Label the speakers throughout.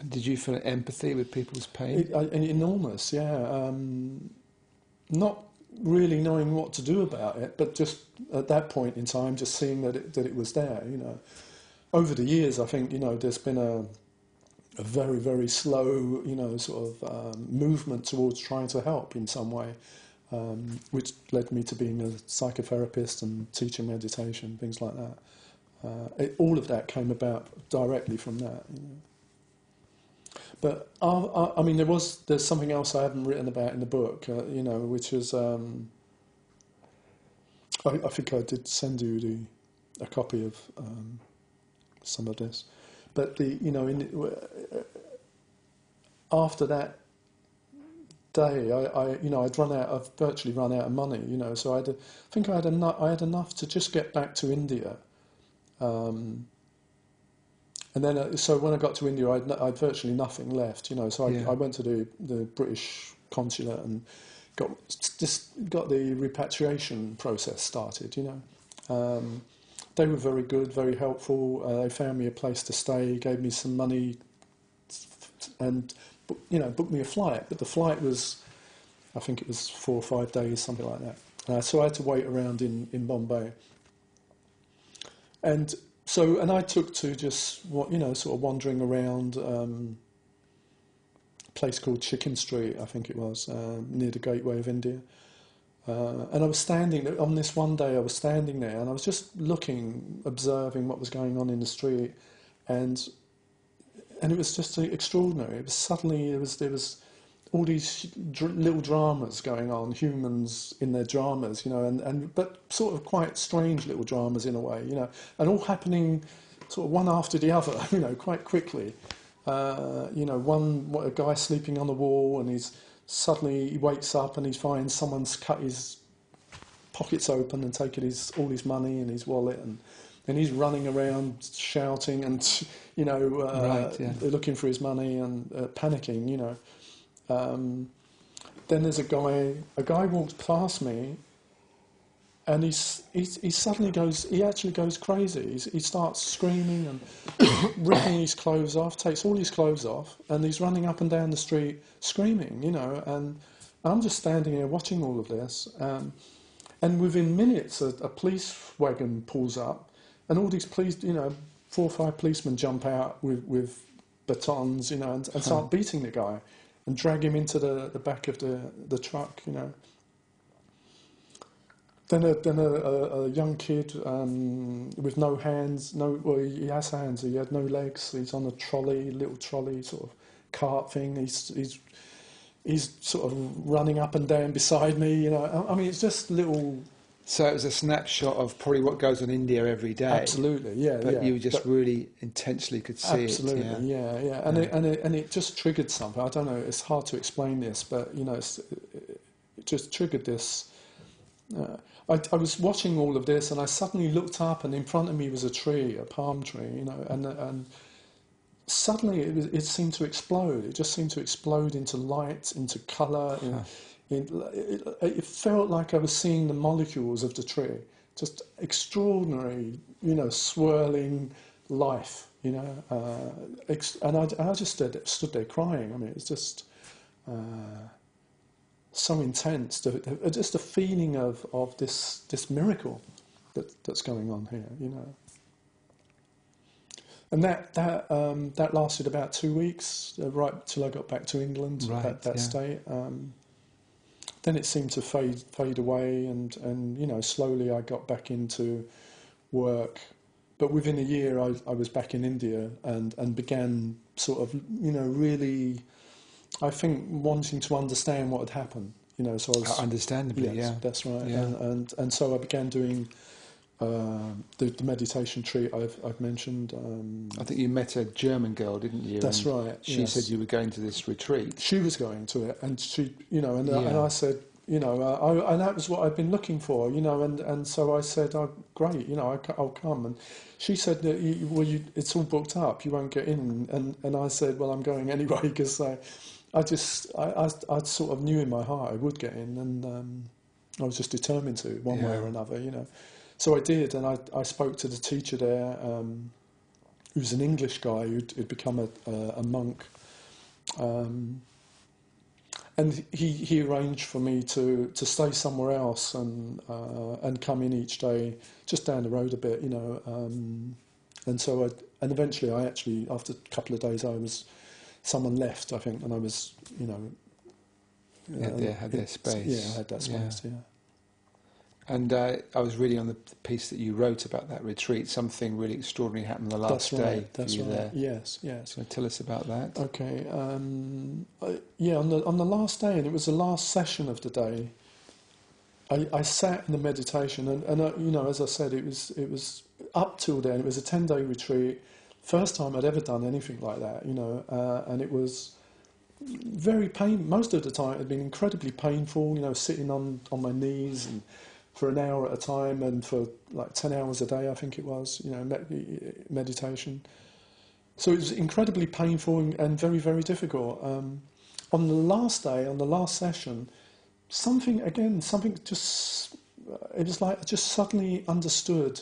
Speaker 1: Did you feel empathy with people's pain?
Speaker 2: Enormous, yeah. Not really knowing what to do about it, but just at that point in time, just seeing that it was there. Over the years, I think there's been a very, very slow sort of movement towards trying to help in some way, which led me to being a psychotherapist and teaching meditation, things like that. All of that came about directly from that. But I mean, there's something else I haven't written about in the book, which is I think I did send you a copy of some of this, but after that day, I'd virtually run out of money, so I think I had enough to just get back to India. And then, so when I got to India, I'd virtually nothing left, So I went to the British consulate and got the repatriation process started, They were very good, very helpful. They found me a place to stay, gave me some money, and booked me a flight. But the flight was, I think it was 4 or 5 days, something like that. So I had to wait around in Bombay, and I took to just sort of wandering around a place called Chicken Street, I think it was, near the Gateway of India. And I was standing on this one day. I was standing there, and I was just looking, observing what was going on in the street, and it was just extraordinary. It was suddenly there was all these little dramas going on, humans in their dramas, but sort of quite strange little dramas in a way, and all happening sort of one after the other, quite quickly. A guy sleeping on the wall, and he wakes up and he finds someone's cut his pockets open and taken all his money and his wallet, and he's running around shouting and looking for his money and panicking, Then there's a guy walks past me, and he suddenly actually goes crazy. He starts screaming and ripping his clothes off, takes all his clothes off, and he's running up and down the street screaming, and I'm just standing here watching all of this, and within minutes a police wagon pulls up, and all these police, 4 or 5 policemen jump out with batons, and start beating the guy and drag him into the back of the truck, Then a young kid with no hands, he has hands, he had no legs, he's on a little trolley, sort of cart thing, he's sort of running up and down beside me, I mean, it's just little...
Speaker 1: So it was a snapshot of probably what goes on in India every day.
Speaker 2: Absolutely, yeah.
Speaker 1: But you just really intensely could see
Speaker 2: absolutely,
Speaker 1: it.
Speaker 2: Absolutely, yeah. And it just triggered something. I don't know, it's hard to explain this, but, it just triggered this... I was watching all of this, and I suddenly looked up, and in front of me was a tree, a palm tree, and suddenly it seemed to explode. It just seemed to explode into light, into colour. It felt like I was seeing the molecules of the tree, just extraordinary, swirling life, and I just stood there crying. I mean, it's just so intense, just a feeling of this miracle that's going on here, And that lasted about 2 weeks, right till I got back to England, that state. Then it seemed to fade away, and slowly I got back into work. But within a year, I was back in India and began sort of, really, I think, wanting to understand what had happened. So I was...
Speaker 1: Understandably,
Speaker 2: yes, that's right.
Speaker 1: Yeah.
Speaker 2: And so I began doing the meditation retreat I've mentioned.
Speaker 1: I think you met a German girl, didn't you?
Speaker 2: That's right.
Speaker 1: She said you were going to this retreat.
Speaker 2: She was going to it, and she, and I said, and that was what I'd been looking for, and so I said, oh, great, I'll come. And she said, it's all booked up, you won't get in. And I said, well, I'm going anyway, because I sort of knew in my heart I would get in, and I was just determined to, one way or another, So I did, and I spoke to the teacher there, who's an English guy who'd become a monk. And he arranged for me to stay somewhere else and come in each day, just down the road a bit, you know. And so eventually I actually, after a couple of days, someone left, I think, and I was, you know.
Speaker 1: Had their space.
Speaker 2: Yeah, I had that space, yeah.
Speaker 1: And I was reading on the piece that you wrote about that retreat. Something really extraordinary happened the last day.
Speaker 2: That's right.
Speaker 1: There.
Speaker 2: Yes.
Speaker 1: So tell us about that.
Speaker 2: Okay. On the last day, and it was the last session of the day, I sat in the meditation, and you know, as I said, it was up till then. It was a 10-day retreat, first time I'd ever done anything like that, you know, and it was very painful. Most of the time, it had been incredibly painful, you know, sitting on my knees and for an hour at a time, and for like 10 hours a day, I think it was, you know, meditation. So it was incredibly painful and very, very difficult. On the last day, on the last session, it was like I just suddenly understood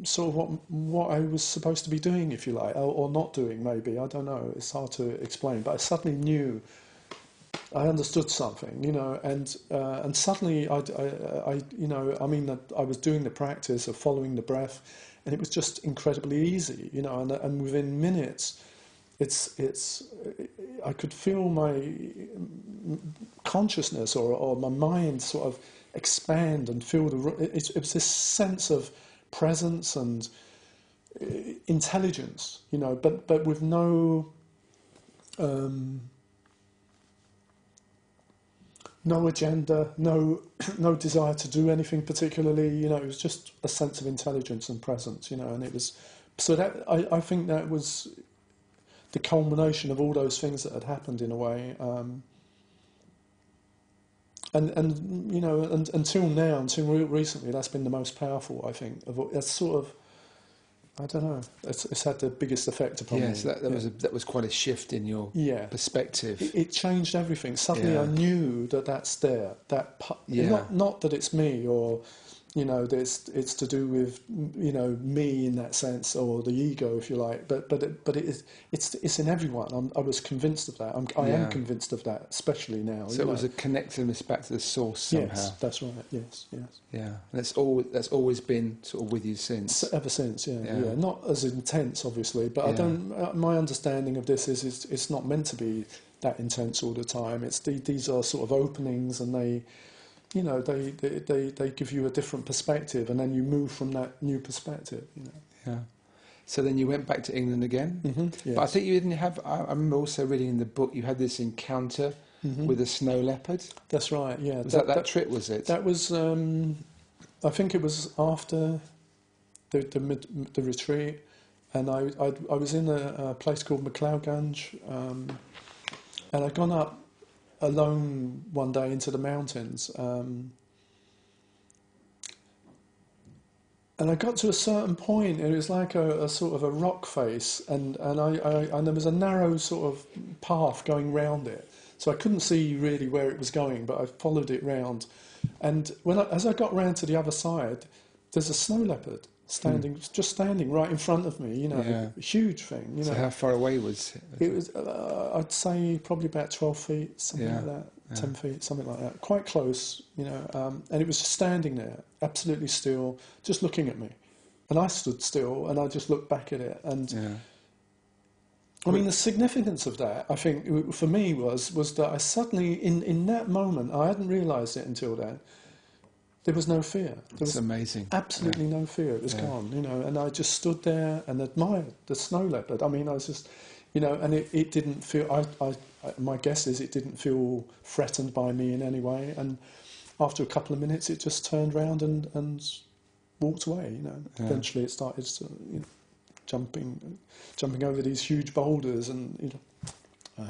Speaker 2: sort of what I was supposed to be doing, if you like, or not doing, maybe. I don't know. It's hard to explain. But I suddenly knew. I understood something, you know, and suddenly I was doing the practice of following the breath, and it was just incredibly easy, you know, and within minutes, I could feel my consciousness or my mind sort of expand and feel it was this sense of presence and intelligence, you know, but with no agenda, no desire to do anything particularly, you know. It was just a sense of intelligence and presence, you know, and it was, so that, I think that was the culmination of all those things that had happened in a way, and you know, and until recently, that's been the most powerful, I think, that's sort of, I don't know. It's had the biggest effect upon me.
Speaker 1: Yes, that was quite a shift in your perspective.
Speaker 2: It changed everything. Suddenly, I knew that's there. Not that it's me, or you know, that it's to do with, you know, me in that sense, or the ego, if you like. But it's in everyone. I was convinced of that. I am convinced of that, especially now.
Speaker 1: So it was a connectedness back to the source somehow.
Speaker 2: Yes, that's right. Yes.
Speaker 1: Yeah, that's always been sort of with you since.
Speaker 2: Ever since, yeah. Not as intense, obviously, but I don't. My understanding of this is it's not meant to be that intense all the time. These are sort of openings, and they, you know, they give you a different perspective, and then you move from that new perspective, you know.
Speaker 1: Yeah. So then you went back to England again.
Speaker 2: Mm-hmm, yes.
Speaker 1: But I think you didn't have. I remember also reading in the book you had this encounter with a snow leopard.
Speaker 2: That's right. Yeah.
Speaker 1: Was that trip? Was it?
Speaker 2: That was. I think it was after the retreat, and I was in a place called McLeodganj, and I'd gone up alone one day into the mountains, and I got to a certain point, and it was like a sort of a rock face, and there was a narrow sort of path going round it, so I couldn't see really where it was going, but I followed it round, and as I got round to the other side, there's a snow leopard just standing right in front of me, you know, a huge thing. You know.
Speaker 1: So how far away was it?
Speaker 2: It was, I'd say, probably about 12 feet, something like that, 10 feet, something like that, quite close, you know, and it was just standing there, absolutely still, just looking at me. And I stood still, and I just looked back at it. And I mean, the significance of that, I think, for me, was that I suddenly, in that moment, I hadn't realised it until then, there was no fear. There was
Speaker 1: amazing.
Speaker 2: Absolutely no fear. It was gone, you know, and I just stood there and admired the snow leopard. I mean, I was just, you know, and it didn't feel, my guess is it didn't feel threatened by me in any way. And after a couple of minutes, it just turned round and walked away, you know. Yeah. Eventually it started, jumping over these huge boulders, and, you know.